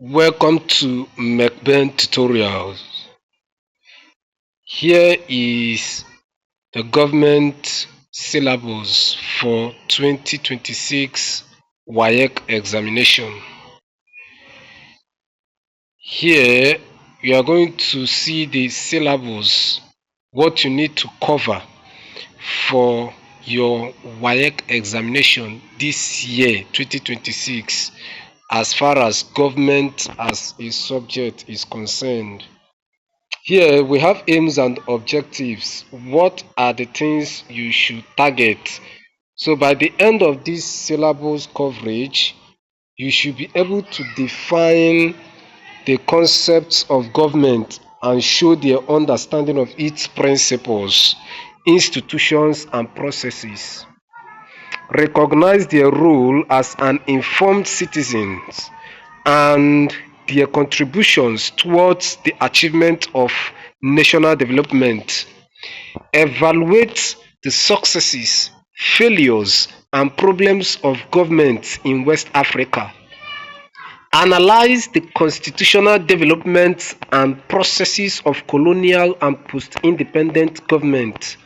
Welcome to McBain Tutorials. Here is the government syllabus for 2026 WAEC examination. Here you are going to see the syllabus, what you need to cover for your WAEC examination this year 2026 as far as government as a subject is concerned. Here we have aims and objectives. What are the things you should target? So by the end of this syllabus coverage, you should be able to define the concepts of government and show their understanding of its principles, institutions, and processes. Recognize their role as an informed citizen and their contributions towards the achievement of national development. Evaluate the successes, failures, and problems of government in West Africa. Analyze the constitutional development and processes of colonial and post-independent government.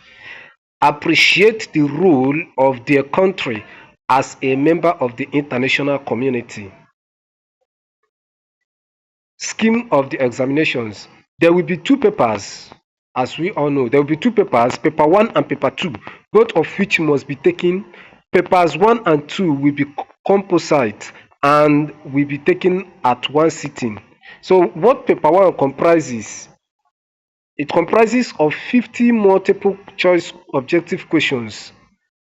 Appreciate the role of their country as a member of the international community. Scheme of the examinations. There will be two papers, as we all know. There will be two papers, paper 1 and paper 2, both of which must be taken. Papers 1 and 2 will be composite and will be taken at one sitting. So what paper 1 comprises? It comprises of 50 multiple choice objective questions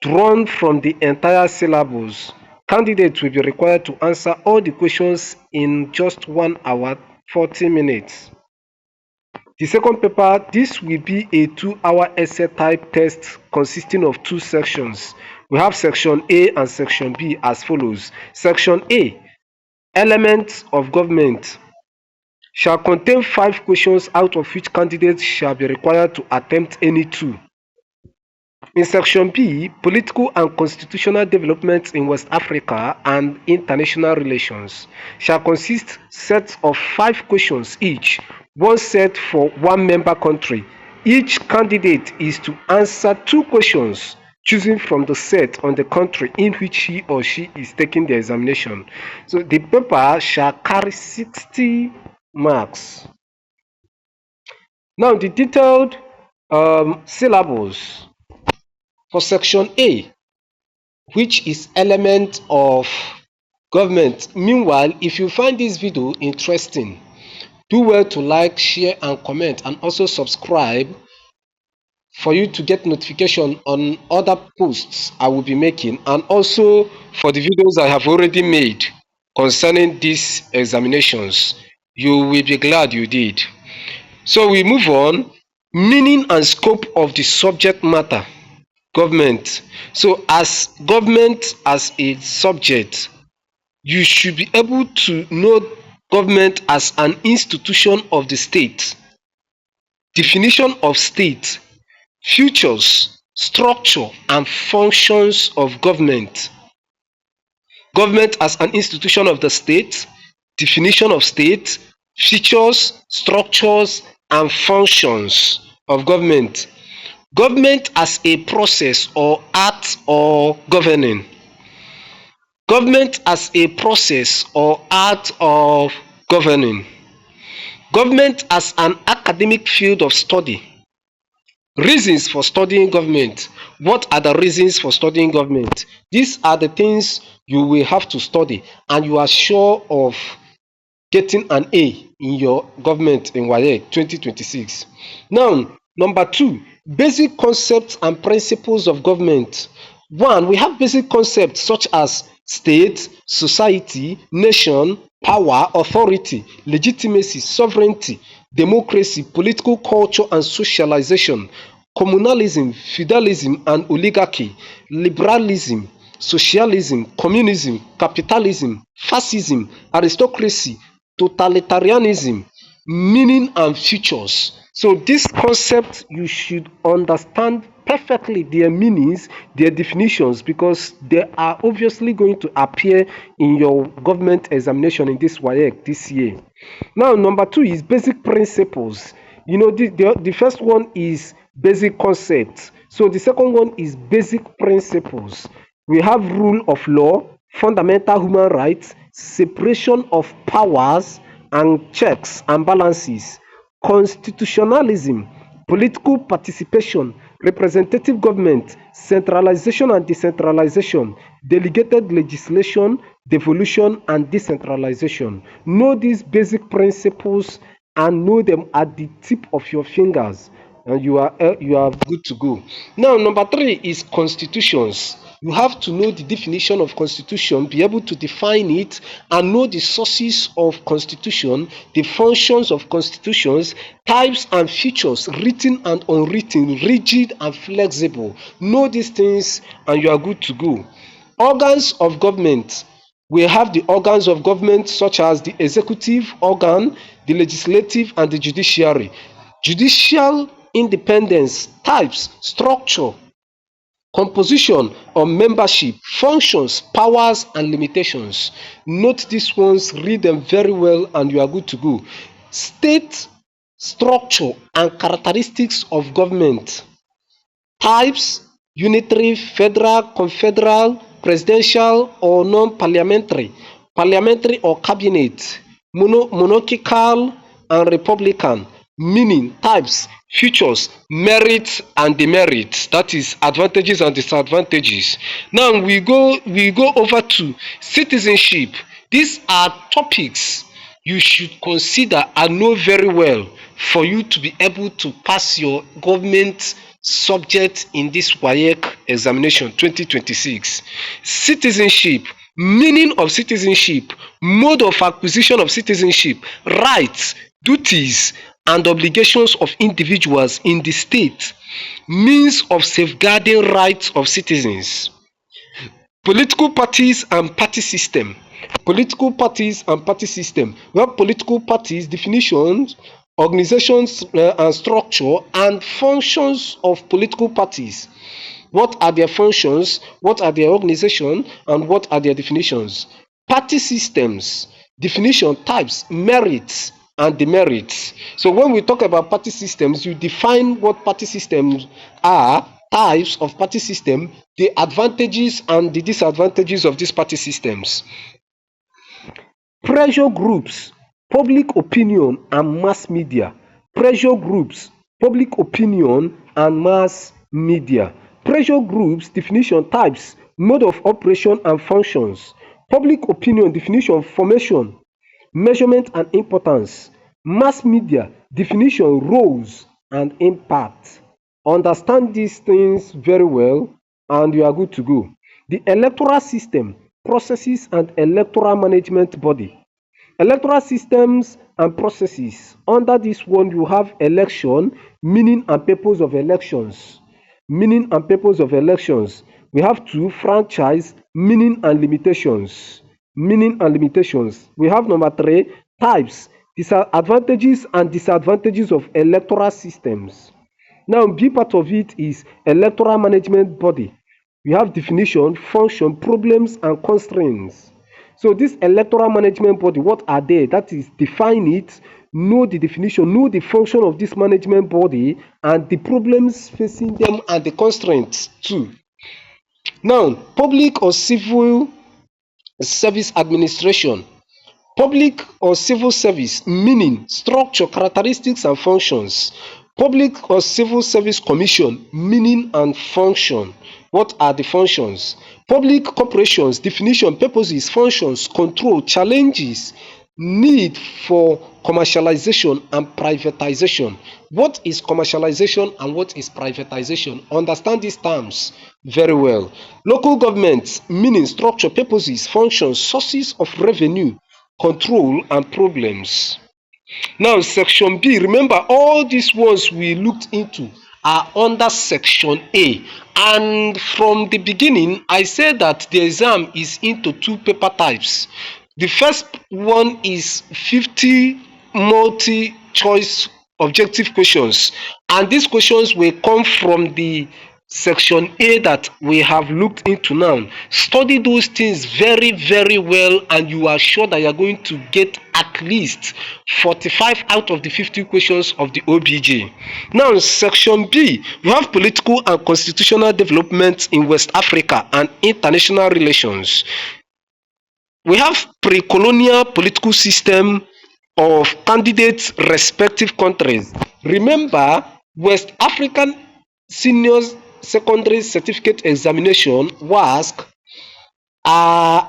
drawn from the entire syllabus. Candidates will be required to answer all the questions in just 1 hour 40 minutes. The second paper, this will be a 2-hour essay type test consisting of 2 sections. We have section A and section B as follows. Section A, elements of government, shall contain 5 questions, out of which candidates shall be required to attempt any 2. In section B, political and constitutional developments in West Africa and international relations, shall consist sets of 5 questions each, one set for one member country. Each candidate is to answer 2 questions, choosing from the set on the country in which he or she is taking the examination. So the paper shall carry 60 marks. Now the detailed syllabus for section A, which is element of government. Meanwhile, if you find this video interesting, do well to like, share, and comment, and also subscribe for you to get notification on other posts I will be making, and also for the videos I have already made concerning these examinations. You will be glad you did. So we move on. Meaning and scope of the subject matter. Government. So as government as a subject, you should be able to know government as an institution of the state, definition of state, features, structure, and functions of government. Government as an institution of the state, definition of state, features, structures, and functions of government. Government as a process or art of governing. Government as a process or art of governing. Government as an academic field of study. Reasons for studying government. What are the reasons for studying government? These are the things you will have to study, and you are sure of getting an A in your government in WAEC 2026. Now, number 2, basic concepts and principles of government. 1, we have basic concepts such as state, society, nation, power, authority, legitimacy, sovereignty, democracy, political culture and socialization, communalism, feudalism and oligarchy, liberalism, socialism, communism, capitalism, fascism, aristocracy, totalitarianism, meaning and features. So this concept you should understand perfectly their meanings, their definitions, because they are obviously going to appear in your government examination in this WAEC this year. Now, number 2 is basic principles. The first one is basic concepts. So the second one is basic principles. We have rule of law, fundamental human rights, separation of powers and checks and balances, constitutionalism, political participation, representative government, centralization and decentralization, delegated legislation, devolution and decentralization. Know these basic principles and know them at the tip of your fingers, and you are good to go. Now, number 3 is constitutions. You have to know the definition of constitution, be able to define it, and know the sources of constitution, the functions of constitutions, types and features, written and unwritten, rigid and flexible. Know these things and you are good to go. Organs of government. We have the organs of government such as the executive organ, the legislative and the judiciary. Judicial independence, types, structure, composition or membership, functions, powers and limitations. Note these ones, read them very well and you are good to go. State structure and characteristics of government. Types: unitary, federal, confederal, presidential or non-parliamentary, parliamentary or cabinet, monarchical and republican. Meaning, types, features, merits and demerits, that is advantages and disadvantages. Now we go over to citizenship. These are topics you should consider and know very well for you to be able to pass your government subject in this WAEC examination 2026. Citizenship, meaning of citizenship, mode of acquisition of citizenship, rights, duties and obligations of individuals in the state, means of safeguarding rights of citizens. Political parties and party system. Political parties and party system. We have political parties, definitions, organizations and structure and functions of political parties. What are their functions? What are their organization? And what are their definitions? Party systems, definition, types, merits and demerits. So when we talk about party systems, you define what party systems are, types of party system, the advantages and the disadvantages of these party systems. Pressure groups, public opinion and mass media. Pressure groups, public opinion and mass media. Pressure groups, definition, types, mode of operation and functions. Public opinion, definition, formation, measurement and importance. Mass media, definition, roles and impact. Understand these things very well and you are good to go. The electoral system, processes and electoral management body. Electoral systems and processes. Under this one you have election, meaning and purpose of elections. Meaning and purpose of elections. We have 2, franchise, meaning and limitations. Meaning and limitations. We have number 3, types, advantages and disadvantages of electoral systems. Now, B part of it is electoral management body. We have definition, function, problems and constraints. So this electoral management body, what are they? That is, define it, know the definition, know the function of this management body and the problems facing them and the constraints too. Now, public or civil service administration. Public or civil service, meaning, structure, characteristics and functions. Public or civil service commission, meaning and function. What are the functions? Public corporations, definition, purposes, functions, control, challenges, need for commercialization and privatization. What is commercialization and what is privatization? Understand these terms very well. Local governments, meaning, structure, purposes, functions, sources of revenue, control and problems. Now, section B, remember all these ones we looked into are under section A, and from the beginning I said that the exam is into 2 paper types. The first one is 50 multi-choice objective questions, and these questions will come from the section A that we have looked into now. Study those things very, very well, and you are sure that you are going to get at least 45 out of the 50 questions of the OBJ. Now, section B, we have political and constitutional development in West Africa and international relations. We have pre-colonial political system of candidates' respective countries. Remember, West African Senior Secondary Certificate Examination (WASSCE)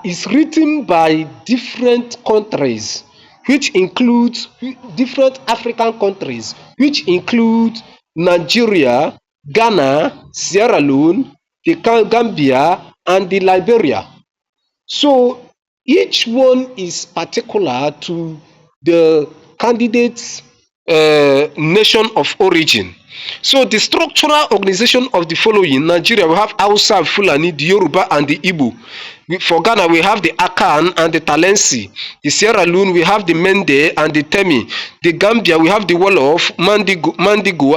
is written by different countries, which includes different African countries, which include Nigeria, Ghana, Sierra Leone, the Gambia, and the Liberia. So each one is particular to the candidate's nation of origin. So the structural organization of the following: Nigeria, we have Hausa, Fulani, the Yoruba, and the Igbo. For Ghana, we have the Akan and the Talensi. The Sierra Leone, we have the Mende and the Temi. The Gambia, we have the Wolof, Mandigo,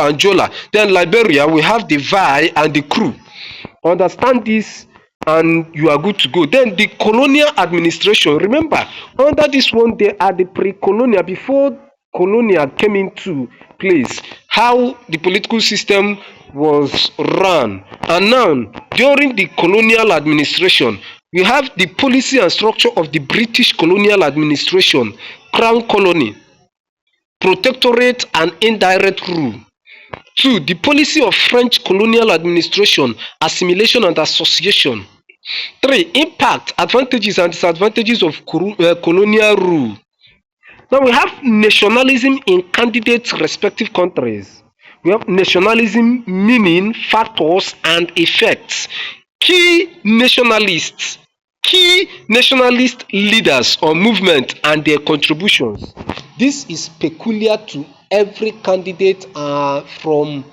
and Jola. Then Liberia, we have the Vai and the Kru. Understand this and you are good to go. Then the colonial administration. Remember, under this one, they are the pre-colonial, before colonial came into place, how the political system was run. And now, during the colonial administration, we have the policy and structure of the British colonial administration, crown colony, protectorate, and indirect rule. 2. The policy of French colonial administration, assimilation and association. 3. Impact, advantages and disadvantages of colonial rule. Now we have nationalism in candidates' respective countries. We have nationalism, meaning, factors, and effects. Key nationalist leaders or movement and their contributions. This is peculiar to every candidate from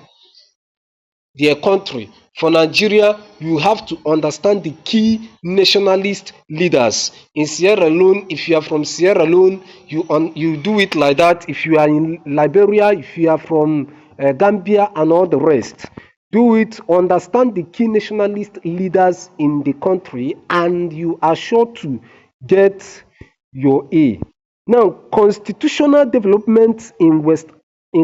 their country. For Nigeria, you have to understand the key nationalist leaders. In Sierra Leone, if you are from Sierra Leone, you do it like that. If you are in Liberia, if you are from Gambia and all the rest, do it. Understand the key nationalist leaders in the country, and you are sure to get your A. Now, constitutional development in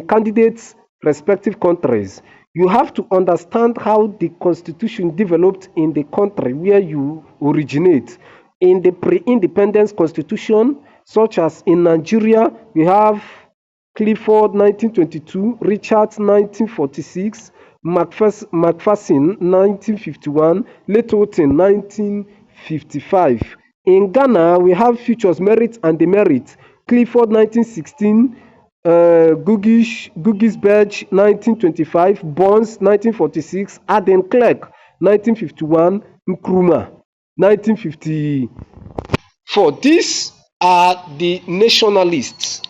candidates' respective countries. You have to understand how the constitution developed in the country where you originate. In the pre-independence constitution, such as in Nigeria, we have Clifford 1922, Richards 1946, Macpherson 1951, Letoten 1955. In Ghana, we have Futures Merit and Demerit, Clifford 1916, Gugisberg 1925, Bonds 1946, Aden Clerk 1951, Nkrumah 1954. These are the nationalists,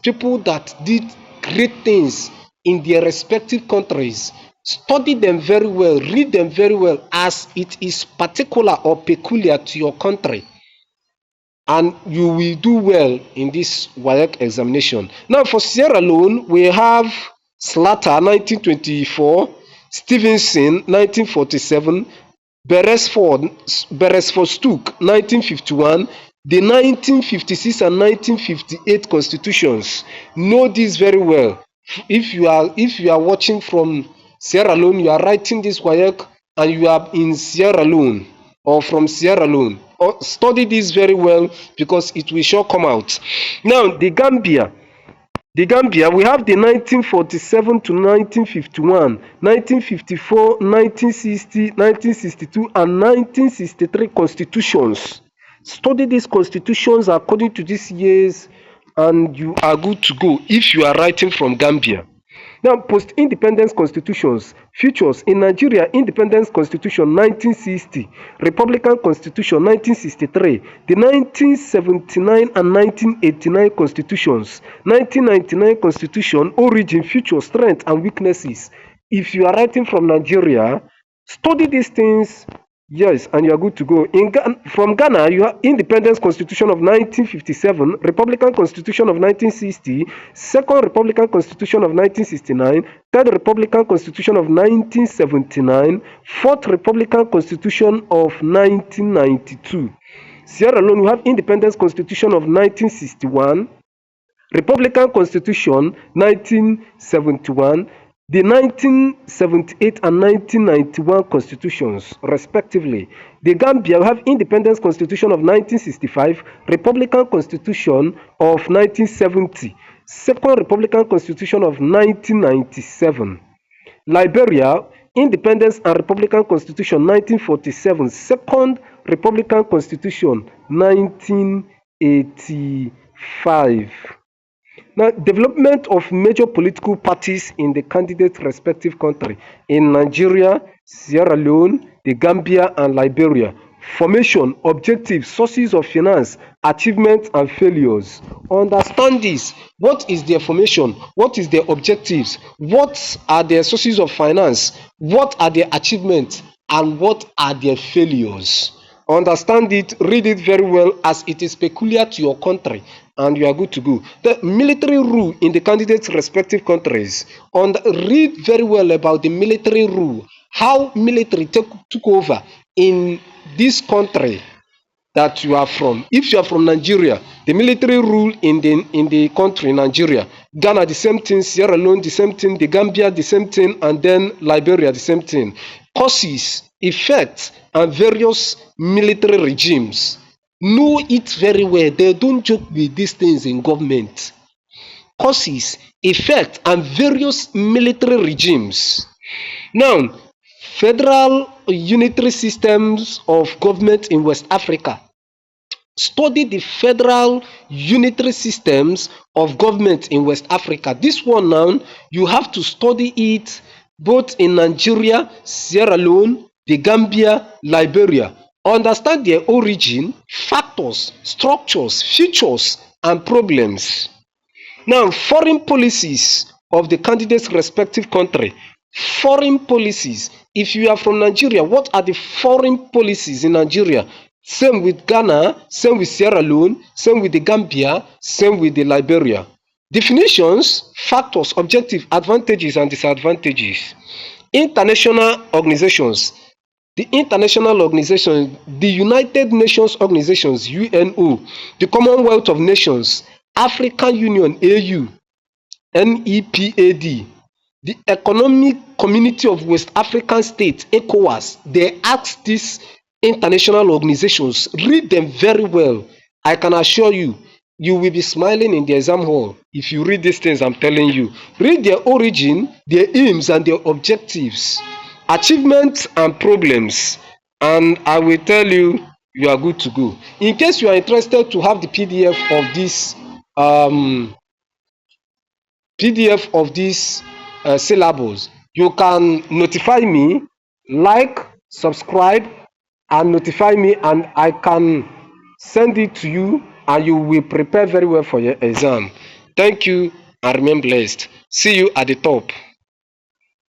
people that did great things in their respective countries. Study them very well, read them very well, as it is particular or peculiar to your country, and you will do well in this WAEC examination. Now, for Sierra Leone, we have Slater 1924, Stevenson 1947, Beresford Stook 1951, the 1956 and 1958 constitutions. Know this very well. If you are watching from Sierra Leone, you are writing this WAEC and you are in Sierra Leone or from Sierra Leone, study this very well, because it will sure come out. Now, the Gambia, we have the 1947 to 1951, 1954, 1960, 1962, and 1963 constitutions. Study these constitutions according to these years, and you are good to go if you are writing from Gambia. Now, post-independence constitutions. Features: in Nigeria, Independence Constitution 1960, Republican Constitution 1963, the 1979 and 1989 constitutions, 1999 Constitution, origin, features, strength, and weaknesses. If you are writing from Nigeria, study these things Yes, and you are good to go. From Ghana, you have Independence Constitution of 1957, Republican Constitution of 1960, Second Republican Constitution of 1969, Third Republican Constitution of 1979, Fourth Republican Constitution of 1992. Sierra Leone, you have Independence Constitution of 1961, Republican Constitution 1971, the 1978 and 1991 constitutions, respectively. The Gambia have Independence Constitution of 1965, Republican Constitution of 1970, Second Republican Constitution of 1997. Liberia, Independence and Republican Constitution 1947, Second Republican Constitution 1985. Now, development of major political parties in the candidate's respective country in Nigeria, Sierra Leone, the Gambia, and Liberia. Formation, objectives, sources of finance, achievements, and failures. Understand this. What is their formation? What is their objectives? What are their sources of finance? What are their achievements? And what are their failures? Understand it, read it very well, as it is peculiar to your country, and you are good to go. The military rule in the candidates' respective countries. Read very well about the military rule, how military took over in this country that you are from. If you are from Nigeria, the military rule in the country Nigeria. Ghana, the same thing. Sierra Leone, the same thing. The Gambia, the same thing. And then Liberia, the same thing. Causes, effects, and various military regimes. Know it very well. They don't joke with these things in government. Causes, effects, and various military regimes. Now, federal unitary systems of government in West Africa. Study the federal unitary systems of government in West Africa. This one now, you have to study it both in Nigeria, Sierra Leone, the Gambia, Liberia. Understand their origin, factors, structures, features, and problems. Now, foreign policies of the candidate's respective country. Foreign policies. If you are from Nigeria, what are the foreign policies in Nigeria? Same with Ghana, same with Sierra Leone, same with the Gambia, same with the Liberia. Definitions, factors, objectives, advantages, and disadvantages. International organizations. The international organizations, the United Nations organizations, UNO, the Commonwealth of Nations, African Union, AU, NEPAD, the Economic Community of West African States, ECOWAS. They ask these international organizations, read them very well. I can assure you, you will be smiling in the exam hall if you read these things I'm telling you. Read their origin, their aims, and their objectives, achievements, and problems, and I will tell you, you are good to go. In case you are interested to have the PDF of this syllabus, you can notify me, like, subscribe, and notify me, and I can send it to you, and you will prepare very well for your exam. Thank you, and remain blessed. See you at the top.